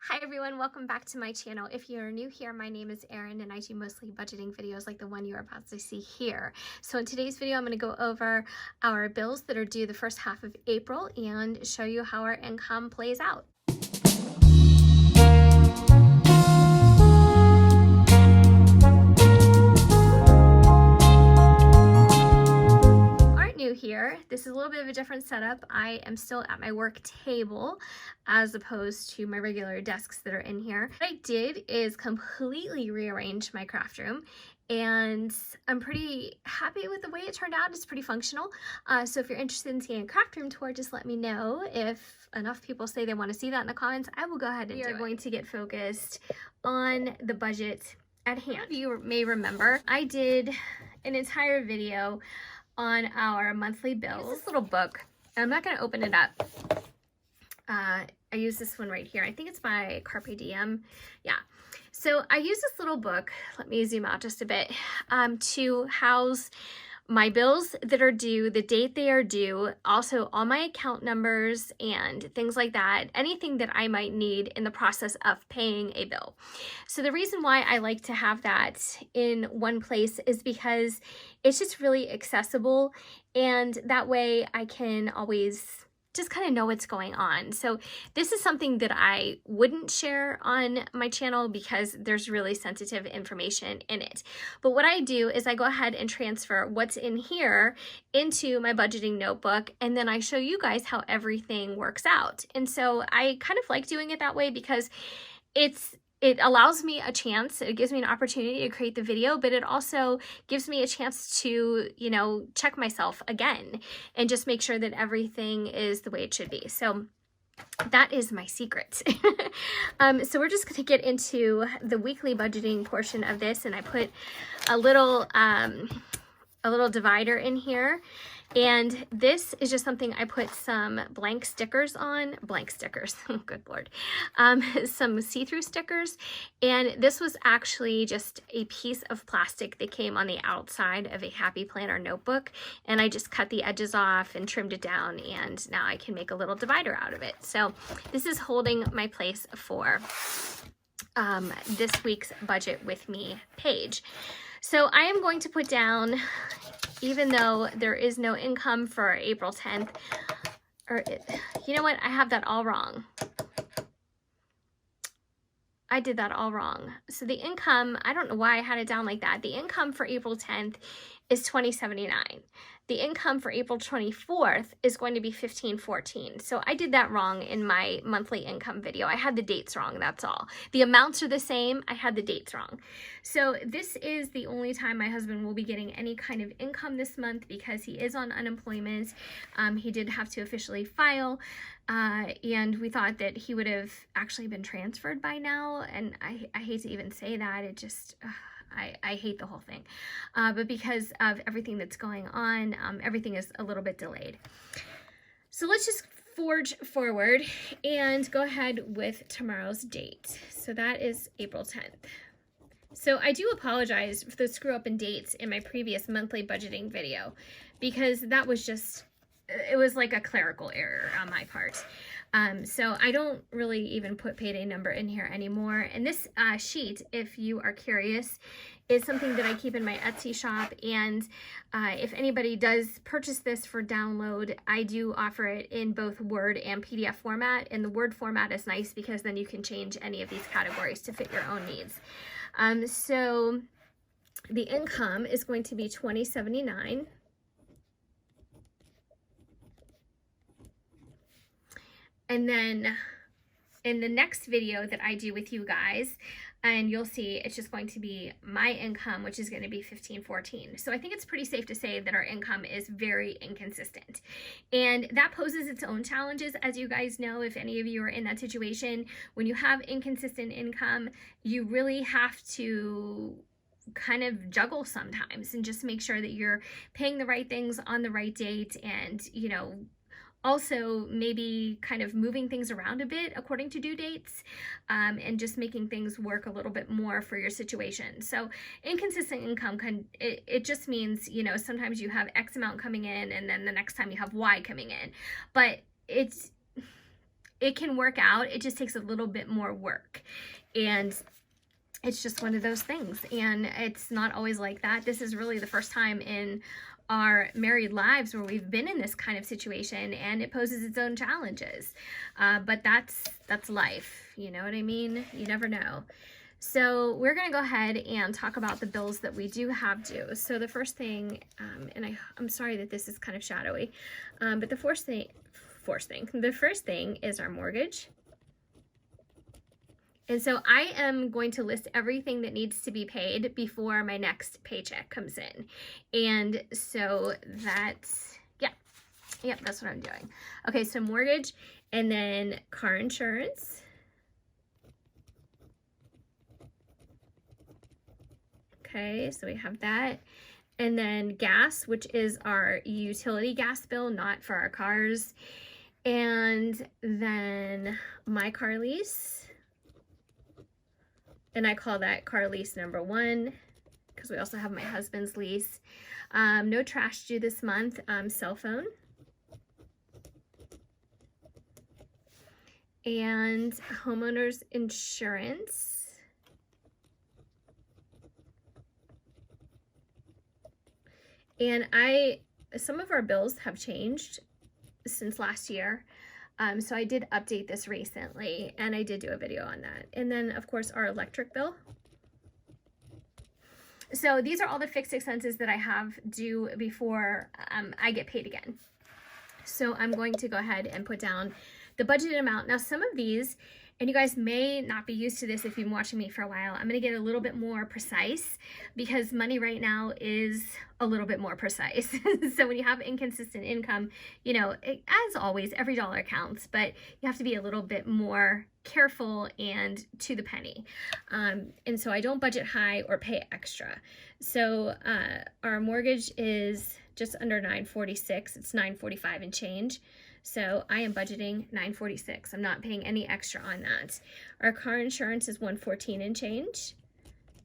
Hi everyone, welcome back to my channel. If you're new here, my name is Erin and I do mostly budgeting videos like the one you're about to see here. So in today's video, I'm going to go over our bills that are due the first half of April and show you how our income plays out. New here, this is a little bit of a different setup. I am still at my work table as opposed to my regular desks that are in here. What I did is completely rearrange my craft room and I'm pretty happy with the way it turned out. It's pretty functional. So if you're interested in seeing a craft room tour, just let me know. If enough people say they want to see that in the comments, I will go ahead and do it. We are going to get focused on the budget at hand. You may remember I did an entire video on our monthly bills. This little book, I'm not going to open it up. I use this one right here. I think it's by Carpe Diem. Yeah. So I use this little book, let me zoom out just a bit, to house my bills that are due, the date they are due, also all my account numbers and things like that, anything that I might need in the process of paying a bill. So the reason why I like to have that in one place is because it's just really accessible, and that way I can always just kind of know what's going on. So this is something that I wouldn't share on my channel because there's really sensitive information in it. But what I do is I go ahead and transfer what's in here into my budgeting notebook, and then I show you guys how everything works out. And so I kind of like doing it that way because it allows me a chance, it gives me an opportunity to create the video, but it also gives me a chance to, you know, check myself again and just make sure that everything is the way it should be. So that is my secret. So we're just going to get into the weekly budgeting portion of this, and I put a little divider in here. And this is just something I put some blank stickers on, oh, good Lord, some see-through stickers. And this was actually just a piece of plastic that came on the outside of a Happy Planner notebook. And I just cut the edges off and trimmed it down, and now I can make a little divider out of it. So this is holding my place for this week's Budget With Me page. So I am going to put down, even though there is no income for April 10th, you know what? I have that all wrong. I did that all wrong. So the income, I don't know why I had it down like that. The income for April 10th is $20.79. The income for April 24th is going to be $15.14. So I did that wrong in my monthly income video. I had the dates wrong, that's all. The amounts are the same, I had the dates wrong. So this is the only time my husband will be getting any kind of income this month because he is on unemployment. He did have to officially file, and we thought that he would have actually been transferred by now. And I hate to even say that, it just... I hate the whole thing, but because of everything that's going on, everything is a little bit delayed. So let's just forge forward and go ahead with tomorrow's date. So that is April 10th. So I do apologize for the screw up in dates in my previous monthly budgeting video, because that was just, it was like a clerical error on my part. So I don't really even put payday number in here anymore. And this sheet, if you are curious, is something that I keep in my Etsy shop. And if anybody does purchase this for download, I do offer it in both Word and PDF format. And the Word format is nice because then you can change any of these categories to fit your own needs. So the income is going to be $20.79. And then in the next video that I do with you guys, and you'll see it's just going to be my income, which is going to be $15.14. So I think it's pretty safe to say that our income is very inconsistent. And that poses its own challenges, as you guys know, if any of you are in that situation. When you have inconsistent income, you really have to kind of juggle sometimes and just make sure that you're paying the right things on the right date, and, you know, also maybe kind of moving things around a bit according to due dates, and just making things work a little bit more for your situation. So inconsistent income, it just means, you know, sometimes you have X amount coming in and then the next time you have Y coming in. But it's, it can work out. It just takes a little bit more work. And it's just one of those things. And it's not always like that. This is really the first time in our married lives where we've been in this kind of situation, and it poses its own challenges. But that's life. You know what I mean? You never know. So we're going to go ahead and talk about the bills that we do have due. So the first thing, and I'm sorry that this is kind of shadowy, but the first thing is our mortgage. And so I am going to list everything that needs to be paid before my next paycheck comes in. And so that's, yeah, that's what I'm doing. Okay, so mortgage, and then car insurance. Okay, so we have that. And then gas, which is our utility gas bill, not for our cars. And then my car lease. And I call that car lease number 1 because we also have my husband's lease. No trash due this month. Cell phone. And homeowner's insurance. And some of our bills have changed since last year. So I did update this recently, and I did do a video on that. And then, of course, our electric bill. So these are all the fixed expenses that I have due before I get paid again. So I'm going to go ahead and put down the budgeted amount. Now, some of these, and you guys may not be used to this if you've been watching me for a while, I'm going to get a little bit more precise because money right now is a little bit more precise. So when you have inconsistent income, you know, as always, every dollar counts, but you have to be a little bit more careful and to the penny. And so I don't budget high or pay extra. So our mortgage is just under $946. It's $945 and change. So I am budgeting $946. I'm not paying any extra on that. Our car insurance is $114 and change.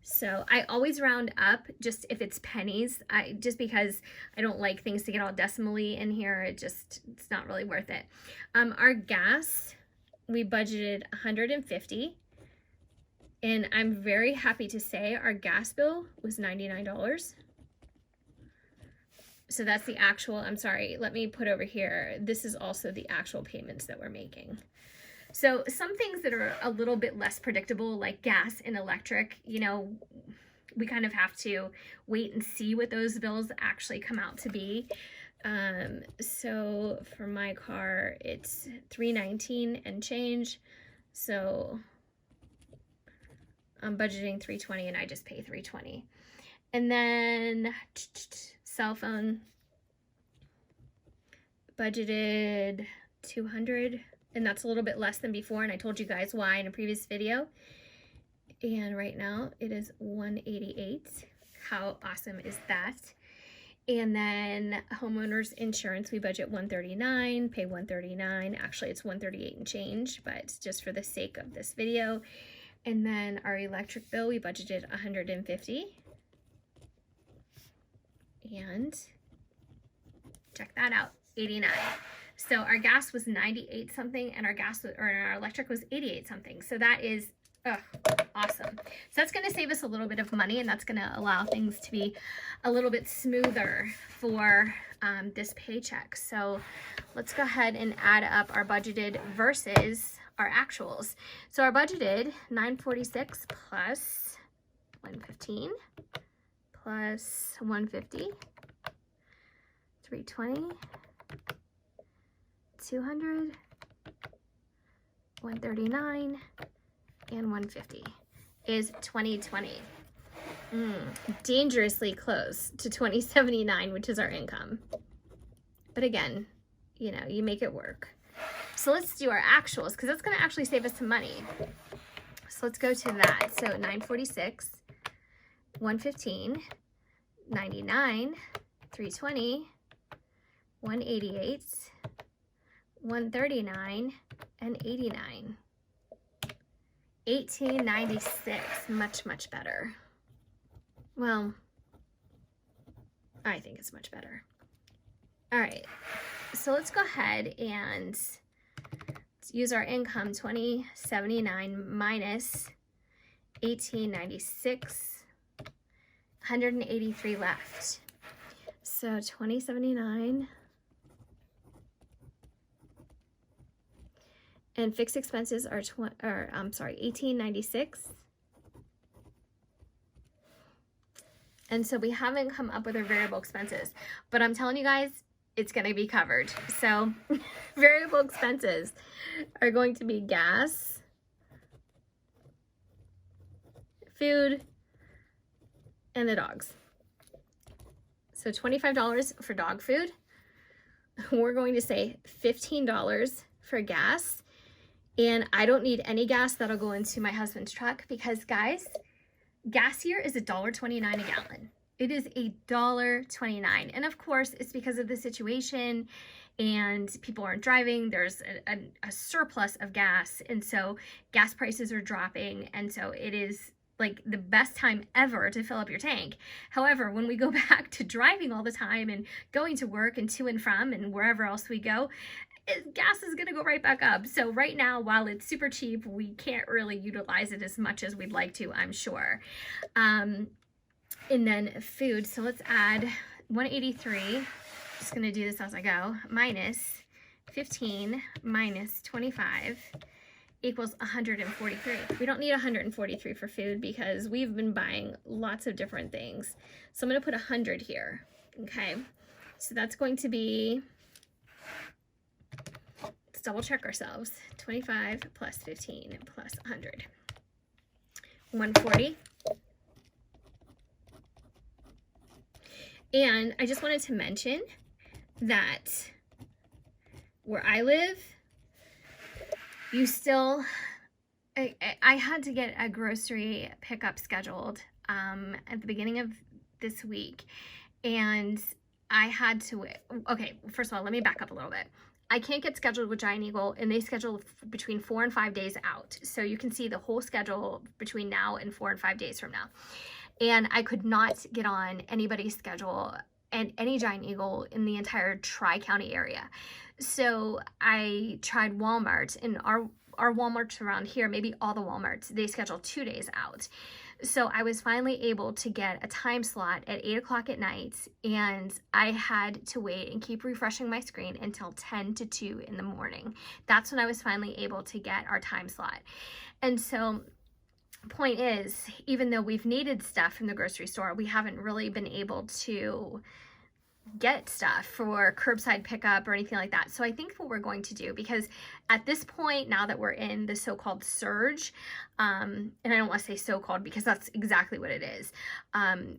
So I always round up just if it's pennies. Just because I don't like things to get all decimally in here. It's not really worth it. Our gas, we budgeted $150. And I'm very happy to say our gas bill was $99. So that's the actual, I'm sorry, let me put over here. This is also the actual payments that we're making. So some things that are a little bit less predictable, like gas and electric, you know, we kind of have to wait and see what those bills actually come out to be. So for my car, it's $319 and change. So I'm budgeting $320 and I just pay $320. And then cell phone, budgeted $200, and that's a little bit less than before, and I told you guys why in a previous video. And right now it is $188. How awesome is that? And then homeowners insurance, we budget $139, pay $139. Actually, it's $138 and change, but just for the sake of this video. And then our electric bill, we budgeted $150. And check that out, $89. So our gas was 98 something, and our electric was 88 something. So that is awesome. So that's going to save us a little bit of money, and that's going to allow things to be a little bit smoother for this paycheck. So let's go ahead and add up our budgeted versus our actuals. So our budgeted $946 plus $115 plus $150, $320, $200, $139, and $150 is $2020. Dangerously close to $2079, which is our income. But again, you know, you make it work. So let's do our actuals, because that's going to actually save us some money. So let's go to that. So $946. $115, $99, $320, $188, $139, and $89. $18.96, much better. Well, I think it's much better. All right, so let's go ahead and use our income, $20.79 minus $18.96, $183 left. So $20.79 and fixed expenses are $18.96. And so we haven't come up with our variable expenses, but I'm telling you guys, it's going to be covered. So variable expenses are going to be gas, food, and the dogs. So $25 for dog food. We're going to say $15 for gas. And I don't need any gas. That'll go into my husband's truck because, guys, gas here is $1.29 a gallon. It is $1.29. And of course, it's because of the situation and people aren't driving. There's a surplus of gas. And so gas prices are dropping. And so it is like the best time ever to fill up your tank. However, when we go back to driving all the time and going to work and to and from and wherever else we go, gas is going to go right back up. So right now, while it's super cheap, we can't really utilize it as much as we'd like to, I'm sure. And then food. So let's add 183. Just going to do this as I go. Minus 15 minus 25 equals 143. We don't need 143 for food because we've been buying lots of different things. So I'm going to put 100 here. Okay. So that's going to be, let's double check ourselves. 25 plus 15 plus 100. 140. And I just wanted to mention that where I live, you still, I had to get a grocery pickup scheduled at the beginning of this week. And I had to, okay, first of all, let me back up a little bit. I can't get scheduled with Giant Eagle, and they schedule between 4 and 5 days out. So you can see the whole schedule between now and 4 and 5 days from now. And I could not get on anybody's schedule and any Giant Eagle in the entire Tri-County area. So I tried Walmart, and our Walmarts around here, maybe all the Walmarts, they schedule 2 days out. So I was finally able to get a time slot at 8 o'clock at night, and I had to wait and keep refreshing my screen until 10 to 2 in the morning. That's when I was finally able to get our time slot. And so point is, even though we've needed stuff from the grocery store, we haven't really been able to get stuff for curbside pickup or anything like that. So I think what we're going to do, because at this point, now that we're in the so-called surge, and I don't want to say so-called because that's exactly what it is. I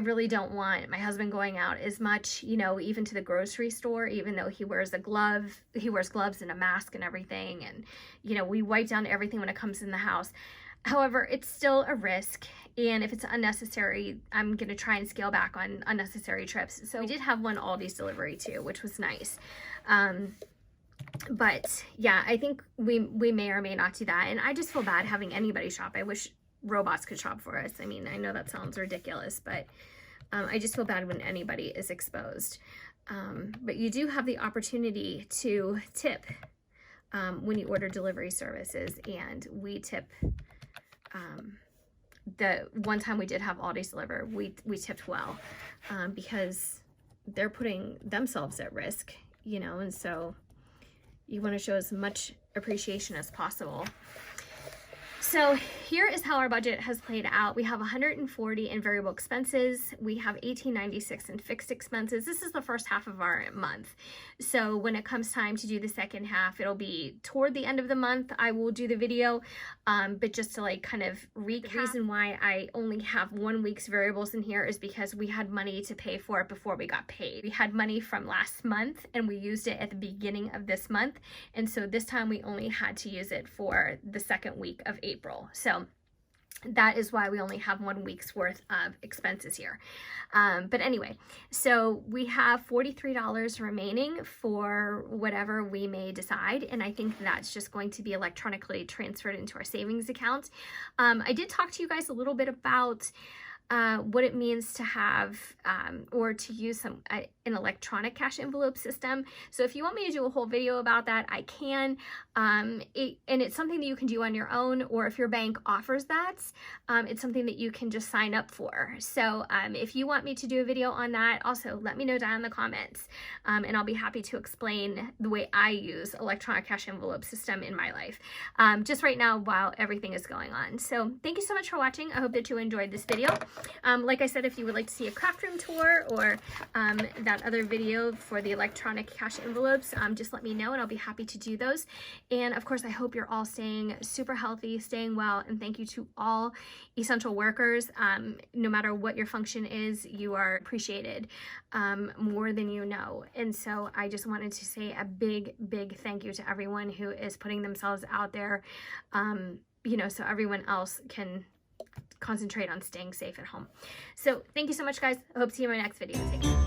really don't want my husband going out as much, you know, even to the grocery store, even though he wears gloves and a mask and everything. And, you know, we wipe down everything when it comes in the house. However, it's still a risk, and if it's unnecessary, I'm going to try and scale back on unnecessary trips. So we did have one Aldi's delivery too, which was nice. But yeah, I think we may or may not do that. And I just feel bad having anybody shop. I wish robots could shop for us. I mean, I know that sounds ridiculous, but I just feel bad when anybody is exposed. But you do have the opportunity to tip when you order delivery services, and we tip. The one time we did have Aldi's deliver, we tipped well, because they're putting themselves at risk, you know, and so you want to show as much appreciation as possible. So here is how our budget has played out. We have $140 in variable expenses. We have $18.96 in fixed expenses. This is the first half of our month. So when it comes time to do the second half, it'll be toward the end of the month. I will do the video, but just to like kind of recap, the reason why I only have 1 week's variables in here is because we had money to pay for it before we got paid. We had money from last month and we used it at the beginning of this month. And so this time we only had to use it for the second week of April. So that is why we only have 1 week's worth of expenses here. But anyway, so we have $43 remaining for whatever we may decide. And I think that's just going to be electronically transferred into our savings account. I did talk to you guys a little bit about what it means to have or to use an electronic cash envelope system. So if you want me to do a whole video about that, I can. And it's something that you can do on your own, or if your bank offers that, it's something that you can just sign up for. So if you want me to do a video on that, also let me know down in the comments, and I'll be happy to explain the way I use electronic cash envelope system in my life, just right now while everything is going on. So thank you so much for watching. I hope that you enjoyed this video. Like I said, if you would like to see a craft room tour or that other video for the electronic cash envelopes, just let me know and I'll be happy to do those. And of course, I hope you're all staying super healthy, staying well, and thank you to all essential workers. No matter what your function is, you are appreciated more than you know. And so I just wanted to say a big, big thank you to everyone who is putting themselves out there, you know, so everyone else can concentrate on staying safe at home. So thank you so much, guys. I hope to see you in my next video. Take care.